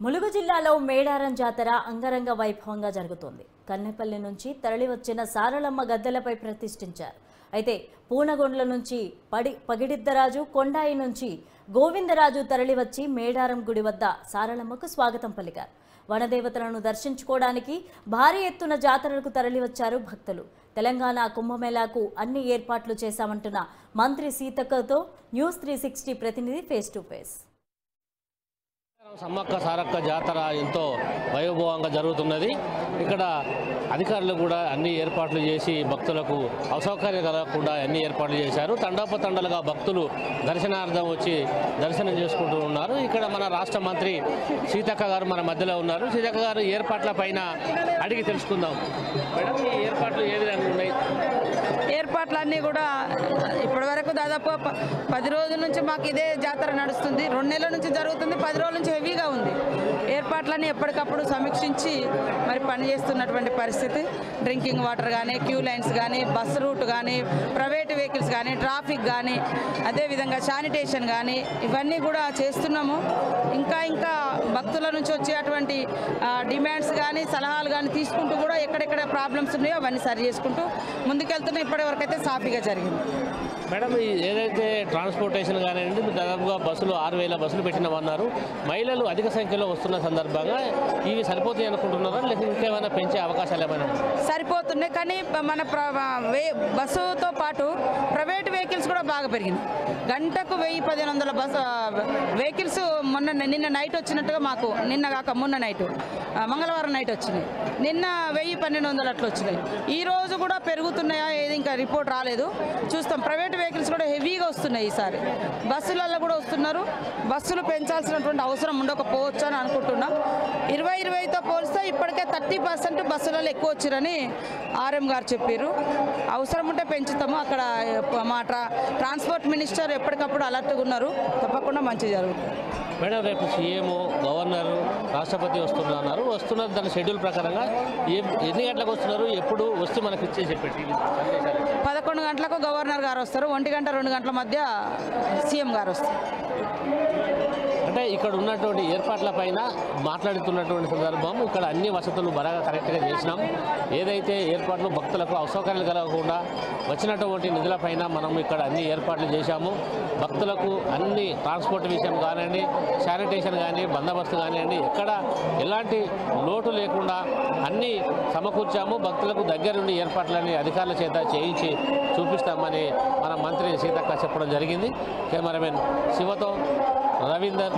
ములుగు జిల్లాలో మేడారం జాతర అంగరంగ వైభవంగా జరుగుతోంది. కన్నెపల్లి నుంచి తరలివచ్చిన సారలమ్మ గద్దెలపై ప్రతిష్ఠించారు. అయితే పూనగొండ్ల నుంచి పగిడిద్దరాజు, కొండాయి నుంచి గోవిందరాజు తరలివచ్చి మేడారం గుడి వద్ద సారలమ్మకు స్వాగతం పలికారు. వనదేవతలను దర్శించుకోవడానికి భారీ ఎత్తున జాతరలకు తరలివచ్చారు భక్తులు. తెలంగాణ కుంభమేళాకు అన్ని ఏర్పాట్లు చేశామంటున్న మంత్రి సీతక్కతో న్యూస్ 360 ప్రతినిధి face to face. Sammakka Sarakka జాతర ఎంతో వైభవంగా జరుగుతున్నది. ఇక్కడ అధికారులు కూడా అన్ని ఏర్పాట్లు చేసి భక్తులకు అసౌకర్యం కలగకుండా అన్ని ఏర్పాట్లు చేశారు. తండోపతండాలుగా భక్తులు దర్శనార్థం వచ్చి దర్శనం చేసుకుంటూ ఉన్నారు. ఇక్కడ మన రాష్ట్ర మంత్రి సీతక్క గారు మన మధ్యలో ఉన్నారు. సీతక్క గారు ఏర్పాట్ల పైన అడిగి తెలుసుకుందాం. మేడం, ఈ ఏర్పాట్లు ఏ విధంగా ఉన్నాయి? ఏర్పాట్లన్నీ కూడా ఇప్పటి వరకు దాదాపు 10 రోజుల నుంచి మాకు ఇదే జాతర నడుస్తుంది. 2 నెలల నుంచి జరుగుతుంది. 10 రోజుల నుంచి హెవీగా ఉంది. ఏర్పాట్లన్నీ ఎప్పటికప్పుడు సమీక్షించి మరి పనిచేస్తున్నటువంటి పరిస్థితి. డ్రింకింగ్ వాటర్ కానీ, క్యూ లైన్స్ కానీ, బస్ రూట్ కానీ, ప్రైవేట్ వెహికల్స్ కానీ, ట్రాఫిక్ కానీ, అదేవిధంగా శానిటేషన్ కానీ ఇవన్నీ కూడా చేస్తున్నాము. ఇంకా భక్తుల నుంచి వచ్చేటువంటి డిమాండ్స్ కానీ, సలహాలు కానీ తీసుకుంటూ కూడా ఎక్కడెక్కడ ప్రాబ్లమ్స్ ఉన్నాయో అవన్నీ సరి చేసుకుంటూ ముందుకెళ్తున్నా. ఇప్పటివరకు అయితే సాఫీగా జరిగింది. మేడం, ఏదైతే ట్రాన్స్పోర్టేషన్ కానివ్వండి, దాదాపుగా బస్సులు 6,000 బస్సులు పెట్టినామన్నారు. మహిళలు అధిక సంఖ్యలో వస్తున్న సందర్భంగా ఇవి సరిపోతాయి అనుకుంటున్నారా, లేకపోతే ఇంకేమైనా పెంచే అవకాశాలు ఏమైనా? సరిపోతున్నాయి, కానీ మన బస్సుతో పాటు ప్రైవేట్ వెహికల్స్ కూడా బాగా పెరిగింది. గంటకు 1000-1500 బస్సు వెహికల్స్ నిన్న నైట్ వచ్చినట్టుగా మాకు, నిన్న కాక మొన్న నైట్ మంగళవారం నైట్ వచ్చినాయి. నిన్న 1000-1200 అట్లా వచ్చినాయి. ఈ రోజు కూడా పెరుగుతున్నాయా ఏది ఇంకా రిపోర్ట్ రాలేదు, చూస్తాం. ప్రైవేట్ వెహికల్స్ కూడా హెవీగా వస్తున్నాయి. ఈసారి బస్సులలో కూడా వస్తున్నారు. బస్సులు పెంచాల్సినటువంటి అవసరం ఉండకపోవచ్చు అని అనుకుంటున్నాం. 2020తో పోలిస్తే ఇప్పటికే 30% బస్సులలో ఎక్కువ వచ్చిరని ఆర్ఎం గారు చెప్పారు. అవసరం ఉంటే పెంచుతాము. అక్కడ మా ట్రాన్స్పోర్ట్ మినిస్టర్ ఎప్పటికప్పుడు అలర్ట్గా ఉన్నారు. తప్పకుండా మంచి జరుగుతుంది. మేడం, రేపు సీఎం, గవర్నర్, రాష్ట్రపతి వస్తున్నారు. దాని షెడ్యూల్ ప్రకారంగా ఎన్ని గంటలకు వస్తున్నారు, ఎప్పుడు వస్తే మనకి ఇచ్చేసి చెప్పండి. 11 గంటలకు గవర్నర్ గారు వస్తారు. 1 గంట 2 గంటల మధ్య సీఎం గారు వస్తారు. అంటే ఇక్కడ ఉన్నటువంటి ఏర్పాట్ల పైన మాట్లాడుతున్నటువంటి సందర్భం, ఇక్కడ అన్ని వసతులు బాగా కరెక్ట్గా చేసినాం. ఏదైతే ఏర్పాట్లు భక్తులకు అసౌకర్యాలు కలగకుండా వచ్చినటువంటి నిధులపైన మనం ఇక్కడ అన్ని ఏర్పాట్లు చేశాము. భక్తులకు అన్ని ట్రాన్స్పోర్ట్ విషయం కానివ్వండి, శానిటేషన్ కానీ, బందోబస్తు కానివ్వండి, ఎక్కడ ఎలాంటి లోటు లేకుండా అన్నీ సమకూర్చాము. భక్తులకు దగ్గరుండి ఏర్పాట్లన్నీ అధికారుల చేత చేయించి చూపిస్తామని మన మంత్రి సీతక్క చెప్పడం జరిగింది. కెమెరామెన్ శివతో రవీందర్.